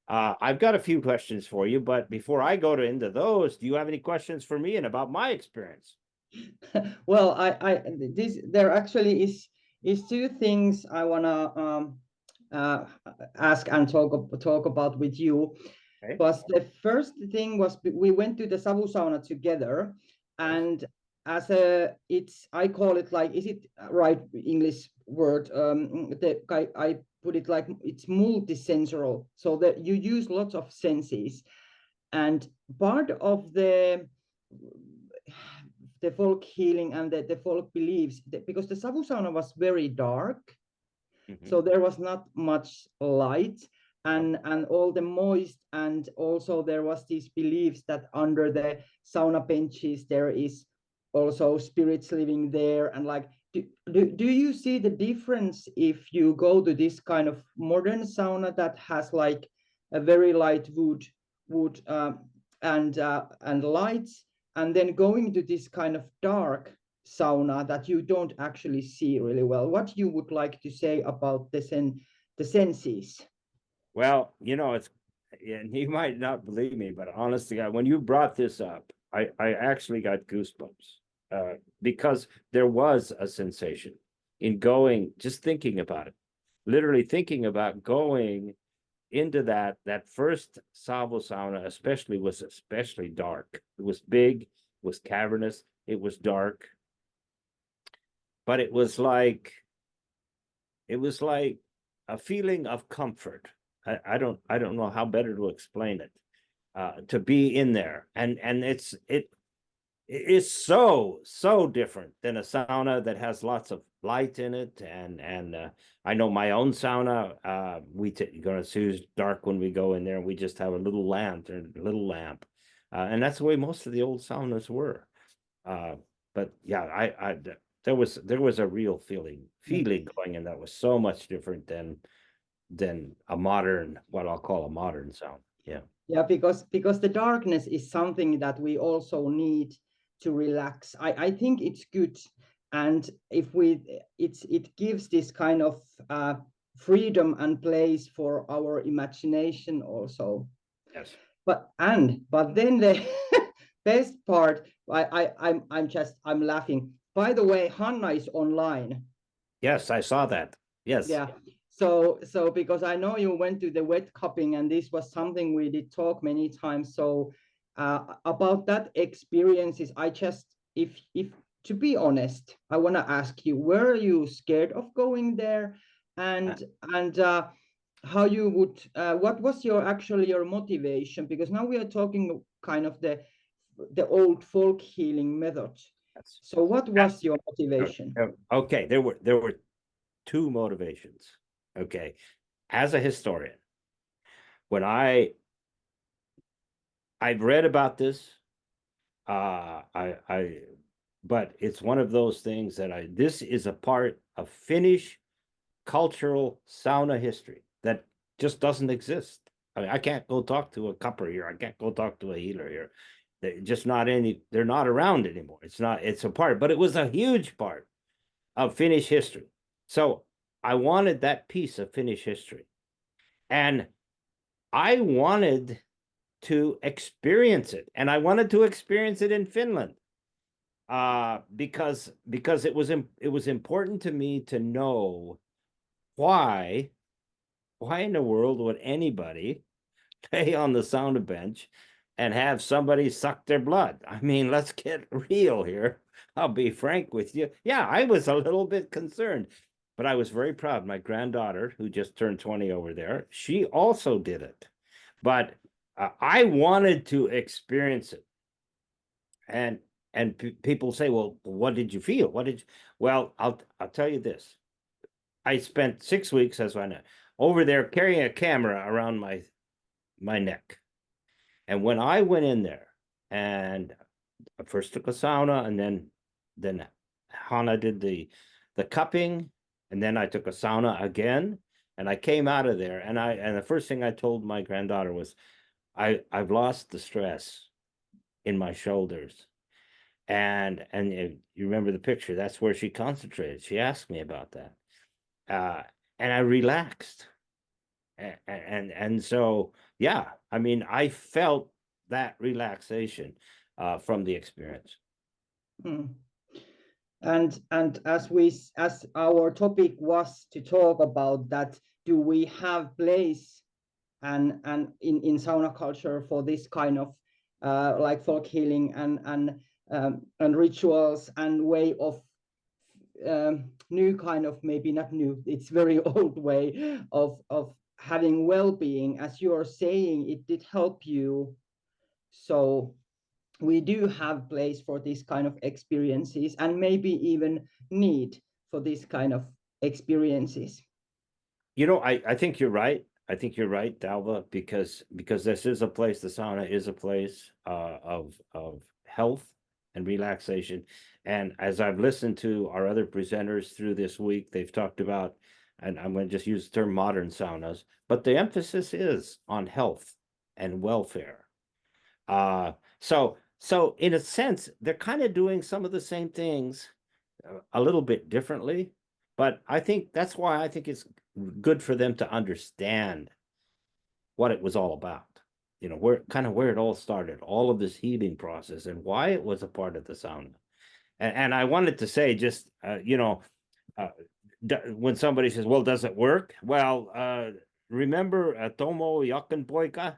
I've got a few questions for you, but before I go into those, do you have any questions for me and about my experience? Well, there actually is two things I wanna ask and talk about with you. Okay. But the first thing was we went to the sauna together, and I call it like, is it right English word? I put it like it's multisensory, so that you use lots of senses, and part of the folk healing and the folk beliefs, because the sauna was very dark, so there was not much light, and all the moist, and also there was these beliefs that under the sauna benches there is also spirits living there. And like, do you see the difference if you go to this kind of modern sauna that has like a very light wood and lights, and then going to this kind of dark sauna that you don't actually see really well? What you would like to say about the senses? Well, it's, and you might not believe me, but honestly, when you brought this up, I actually got goosebumps, because there was a sensation in going, just thinking about it, literally thinking about going into that first sauna, especially, was especially dark. It was big, it was cavernous, it was dark, but it was like a feeling of comfort. I don't know how better to explain it. To be in there, and it is so different than a sauna that has lots of light in it. And I know my own sauna, gonna choose dark when we go in there, and we just have a little lamp, and that's the way most of the old saunas were. But yeah, there was a real feeling going in that was so much different than a modern, what I'll call a modern sauna. Yeah, because the darkness is something that we also need to relax. I think it's good, and if it gives this kind of freedom and place for our imagination also. Yes. But then the best part, I'm laughing. By the way, Hanna is online. Yes, I saw that. Yes. Yeah. So because I know you went to the wet cupping, and this was something we did talk many times. So about that experiences, I just, if to be honest, I want to ask you, were you scared of going there, and how you would, what was your motivation? Because now we are talking kind of the old folk healing method. Yes. So what was your motivation? Okay, there were two motivations. Okay, as a historian, when I've read about this, but it's one of those things that this is a part of Finnish cultural sauna history that just doesn't exist. I mean, I can't go talk to a cupper here. I can't go talk to a healer here. They're not around anymore. It's a part, but it was a huge part of Finnish history. So I wanted that piece of Finnish history, and I wanted to experience it, and I wanted to experience it in Finland, because it was important to me to know why why in the world would anybody lay on the sauna bench and have somebody suck their blood? I mean, let's get real here. I'll be frank with you. Yeah, I was a little bit concerned, but I was very proud. My granddaughter, who just turned 20 over there, she also did it. But I wanted to experience it. And people say, well, what did you feel? What did you? Well, I'll tell you this. I spent 6 weeks as I know over there carrying a camera around my neck. And when I went in there and I first took a sauna, and then Hannah did the cupping, and then I took a sauna again, and I came out of there, and the first thing I told my granddaughter was, I've lost the stress in my shoulders. And if you remember the picture, that's where she concentrated. She asked me about that. And I relaxed. And so, yeah, I mean, I felt that relaxation from the experience. And as our topic was to talk about that, do we have place and in sauna culture for this kind of like folk healing and rituals and way of new kind of, maybe not new, it's very old way of having well-being? As you are saying, it did help you, so we do have place for this kind of experiences, and maybe even need for this kind of experiences. You know, I think you're right. I think you're right, Dalva, because this is a place, the sauna is a place of health and relaxation. And as I've listened to our other presenters through this week, they've talked about, and I'm going to just use the term modern saunas, but the emphasis is on health and welfare. So in a sense, they're kind of doing some of the same things a little bit differently, but I think that's why I think it's good for them to understand what it was all about. You know, where it all started, all of this healing process, and why it was a part of the sauna. And I wanted to say, just when somebody says, well, does it work? Well, remember Tomo Yakanpoika?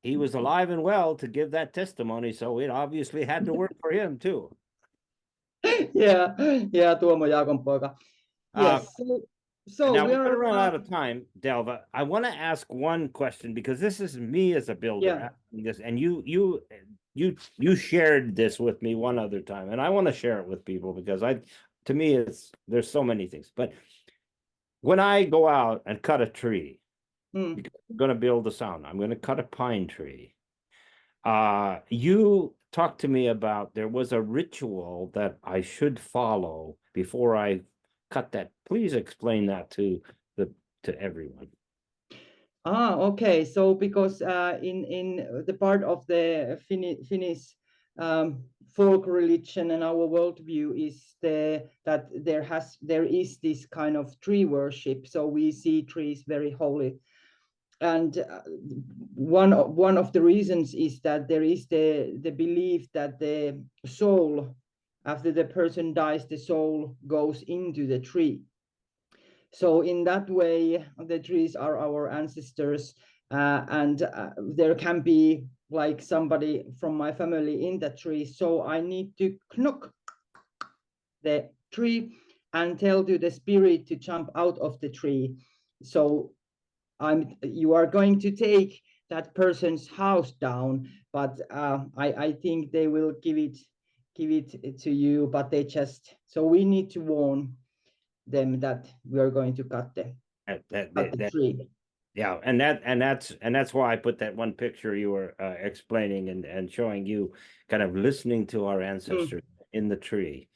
He was alive and well to give that testimony, so it obviously had to work for him too. Yeah, Tuomo Jaakonpoika. Yes. So now we we're are going to run out of time, Dalva. I want to ask one question, because this is me as a builder asking this, and you shared this with me one other time, and I want to share it with people, because to me there's so many things. But when I go out and cut a tree, because I'm going to build a sauna, I'm going to cut a pine tree. You talked to me about there was a ritual that I should follow before I cut that. Please explain that to everyone. Okay. So because in the part of the Finnish folk religion and our worldview is that there is this kind of tree worship. So we see trees very holy. And one of the reasons is that there is the belief that the soul, after the person dies, the soul goes into the tree. So in that way, the trees are our ancestors, and there can be like somebody from my family in the tree. So I need to knock the tree and tell to the spirit to jump out of the tree. So you are going to take that person's house down, but I think they will give it to you, but they just, so we need to warn them that we are going to cut the tree. Yeah, and that's why I put that one picture you were explaining and showing you kind of listening to our ancestors in the tree.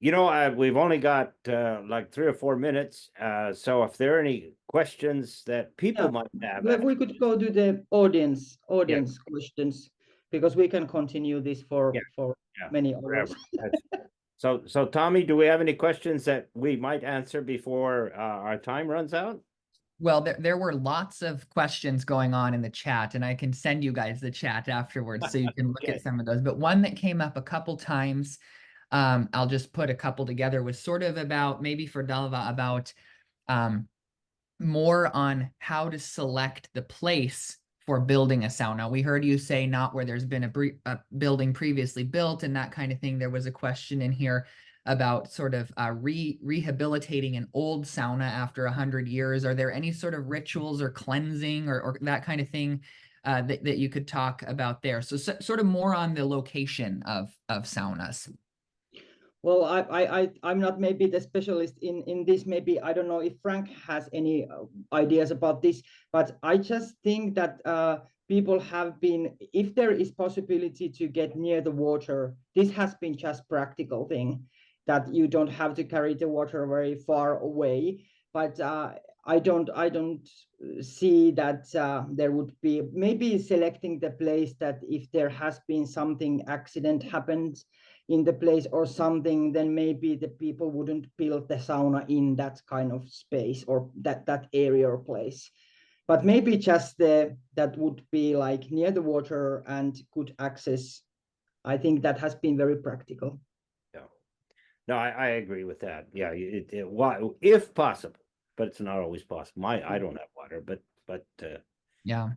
You know, we've only got like 3 or 4 minutes. So if there are any questions that people might have, we could go to the audience questions, because we can continue this for many hours. So Tommy, do we have any questions that we might answer before our time runs out? Well, there were lots of questions going on in the chat, and I can send you guys the chat afterwards so you can look at some of those. But one that came up a couple times, I'll just put a couple together, was sort of about, maybe for Dalva, about more on how to select the place for building a sauna. We heard you say not where there's been a building previously built and that kind of thing. There was a question in here about sort of rehabilitating an old sauna after 100 years. Are there any sort of rituals or cleansing or that kind of thing that you could talk about there? So sort of more on the location of saunas. Well, I'm not maybe the specialist in this. Maybe I don't know if Frank has any ideas about this, but I just think that people have been, if there is possibility to get near the water, this has been just practical thing that you don't have to carry the water very far away. But I don't see that there would be, maybe selecting the place that if there has been something accident happened in the place or something, then maybe the people wouldn't build the sauna in that kind of space or that area or place. But maybe just that would be like near the water and good access. I think that has been very practical. Yeah. No, I agree with that. Yeah, if possible, but it's not always possible. I don't have water, but yeah.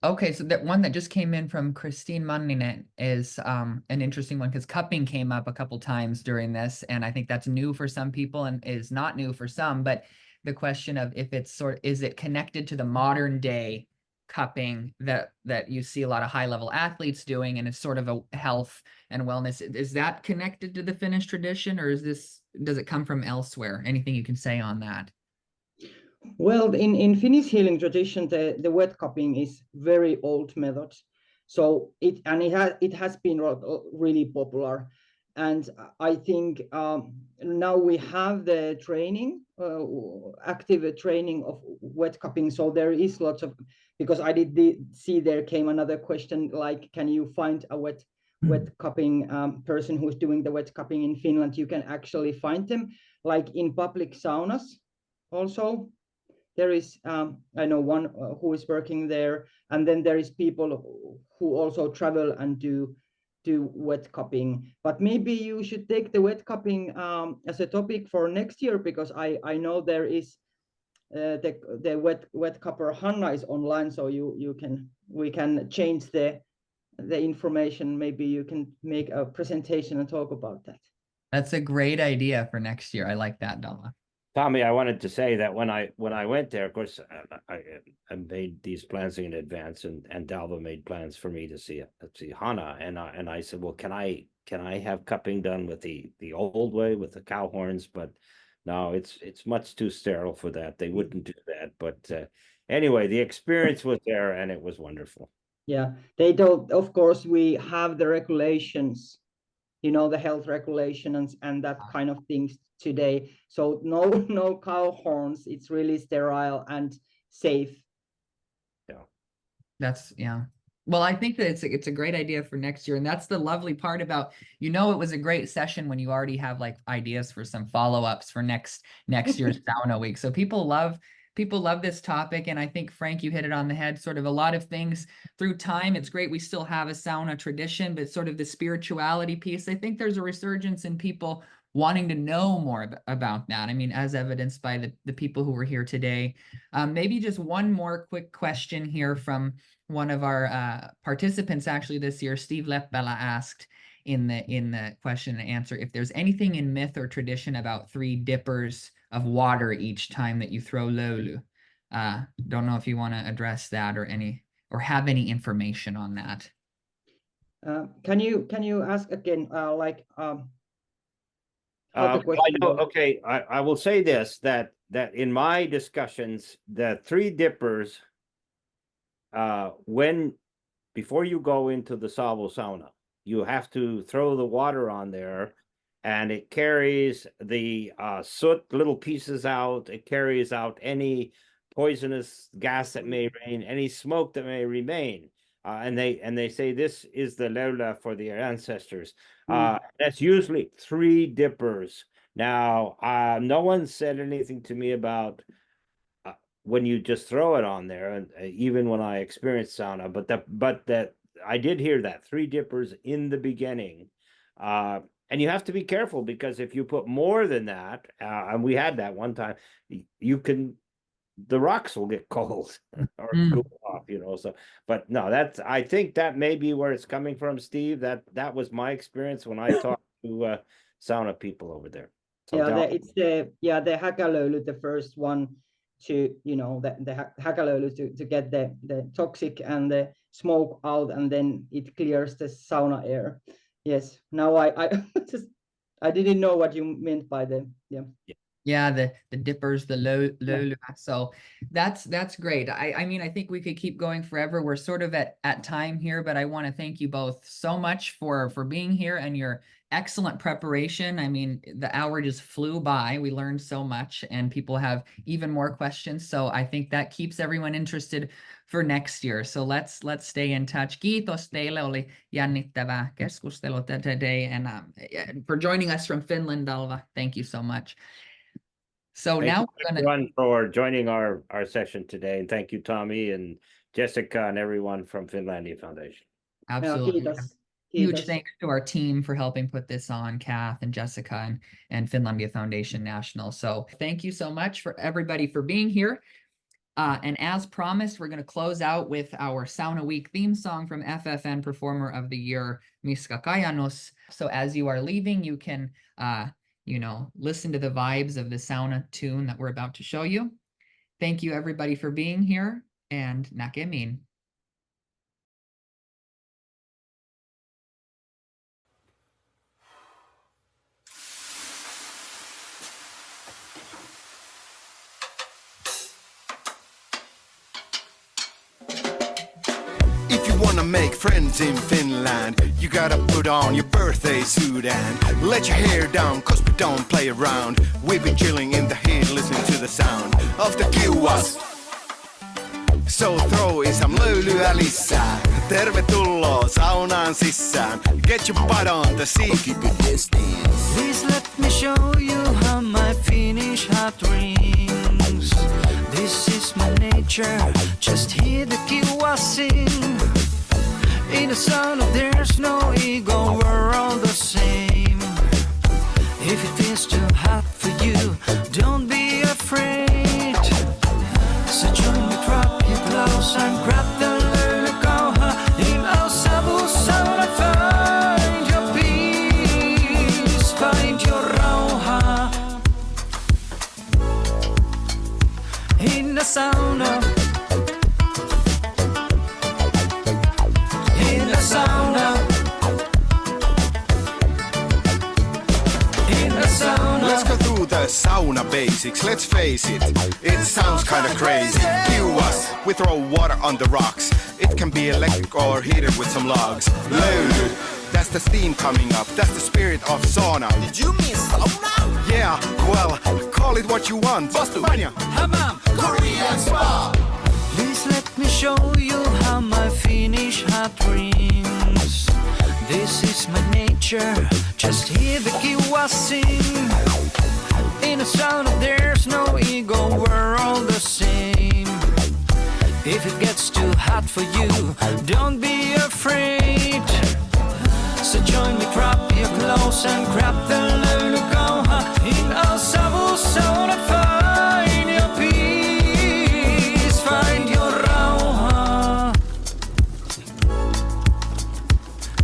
Okay, so that one that just came in from Christine Manninen is an interesting one because cupping came up a couple times during this, and I think that's new for some people and is not new for some, but the question of if it's is it connected to the modern day cupping that you see a lot of high-level athletes doing, and it's sort of a health and wellness. Is that connected to the Finnish tradition, or does it come from elsewhere? Anything you can say on that? Well, in Finnish healing tradition, the wet cupping is very old method. So it has been really popular. And I think now we have the training, active training of wet cupping. So there is lots of, because I did see there came another question like, can you find a wet cupping person who's doing the wet cupping in Finland? You can actually find them like in public saunas also. There is, I know one who is working there, and then there is people who also travel and do wet cupping. But maybe you should take the wet cupping as a topic for next year, because I know there is the wet cupper Hanna is online, so we can change the information. Maybe you can make a presentation and talk about that. That's a great idea for next year. I like that, Dalva. Tommy, I wanted to say that when I went there, of course, I made these plans in advance, and Dalva made plans for me to see Hana, and I said, well, can I have cupping done with the old way with the cow horns? But no, it's much too sterile for that. They wouldn't do that. But anyway, the experience was there, and it was wonderful. Yeah, they don't. Of course, we have the regulations, the health regulations and that kind of things today. So no cow horns. It's really sterile and safe. Yeah. Well, I think that it's a great idea for next year. And that's the lovely part about, it was a great session when you already have like ideas for some follow-ups for next year's sauna week. So people love this topic. And I think, Frank, you hit it on the head, sort of a lot of things through time. It's great. We still have a sauna tradition, but sort of the spirituality piece, I think there's a resurgence in people wanting to know more about that. I mean, as evidenced by the people who were here today. Maybe just one more quick question here from one of our participants actually this year. Steve Leppälä asked in the question and answer if there's anything in myth or tradition about 3 dippers of water each time that you throw löyly. Don't know if you want to address that or have any information on that. Can you ask again, okay, I will say this, that in my discussions, the 3 dippers, before you go into the sauna, you have to throw the water on there, and it carries the soot little pieces out. It carries out any poisonous gas that may remain, any smoke that may remain. And they say this is the leula for the ancestors. That's usually 3 dippers. Now, no one said anything to me about when you just throw it on there, and even when I experienced sauna, but that I did hear that 3 dippers in the beginning. and you have to be careful because if you put more than that, and we had that one time, the rocks will get cold or cool off, so, but no, I think that may be where it's coming from, Steve. That was my experience when I talked to sauna people over there. So it's the hakalöly, the first one to, the hakalöly to get the toxic and the smoke out, and then it clears the sauna air. Yes, now I didn't know what you meant by the the dippers, the low. So that's great. I mean, I think we could keep going forever. We're sort of at time here, but I want to thank you both so much for being here and your excellent preparation. I mean, the hour just flew by. We learned so much, and people have even more questions. So I think that keeps everyone interested for next year. So let's stay in touch. Kiitos teille. Oli jännittävää keskustelua today, and for joining us from Finland, Dalva. Thank you so much. So thank now you everyone for joining our session today, and thank you, Tommy and Jessica and everyone from Finlandia Foundation. Absolutely. Huge thanks to our team for helping put this on, Kath and Jessica and Finlandia Foundation National. So thank you so much for everybody for being here. And as promised, we're going to close out with our Sauna Week theme song from FFN Performer of the Year, Miska Kajanus. So as you are leaving, you can listen to the vibes of the sauna tune that we're about to show you. Thank you everybody for being here, and näkemiin. Wanna make friends in Finland, you gotta put on your birthday suit and let your hair down, cause we don't play around. We've been chilling in the heat, listening to the sound of the kiuas. So throw in some löylyä lisää. Tervetuloa saunaan sisään. Get your butt on the seat. Keep it distance. Please let me show you how my Finnish heart rings. This is my nature, just hear the kiuas sing. In the sauna there's no ego, we're all the same. If it feels too hot for you, don't be afraid. So join me, drop your clothes and grab the löylykoha. In our sauna, find your peace, find your rauha. In the sauna. Let's go through the sauna basics, let's face it, it sounds kinda crazy. Kiuas, we throw water on the rocks. It can be electric or heated with some logs. Löyly, that's the steam coming up, that's the spirit of sauna. Did you mean sauna? Yeah, well, call it what you want. Vanya, hammam, Korean spa. Please let me show you how my Finnish heart rings. This is my nature, just hear the kiuas sing. In a sauna there's no ego, we're all the same. If it gets too hot for you, don't be afraid. So join me, drop your clothes and grab the löylykoha. In our sauna, find your peace, find your rauha.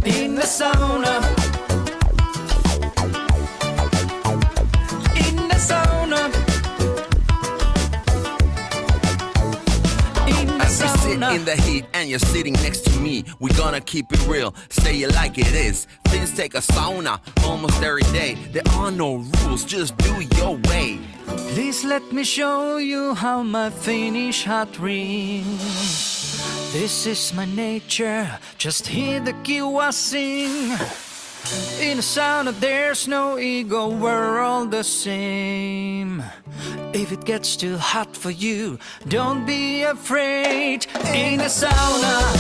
In the sauna. In the sauna. In the sauna. In the heat and you're sitting next to me, we're gonna keep it real, say it like it is. Finns take a sauna almost every day. There are no rules, just do your way. Please let me show you how my Finnish heart rings. This is my nature, just hear the kiuas sing. In a sauna there's no ego, we're all the same. If it gets too hot for you, don't be afraid. In a sauna.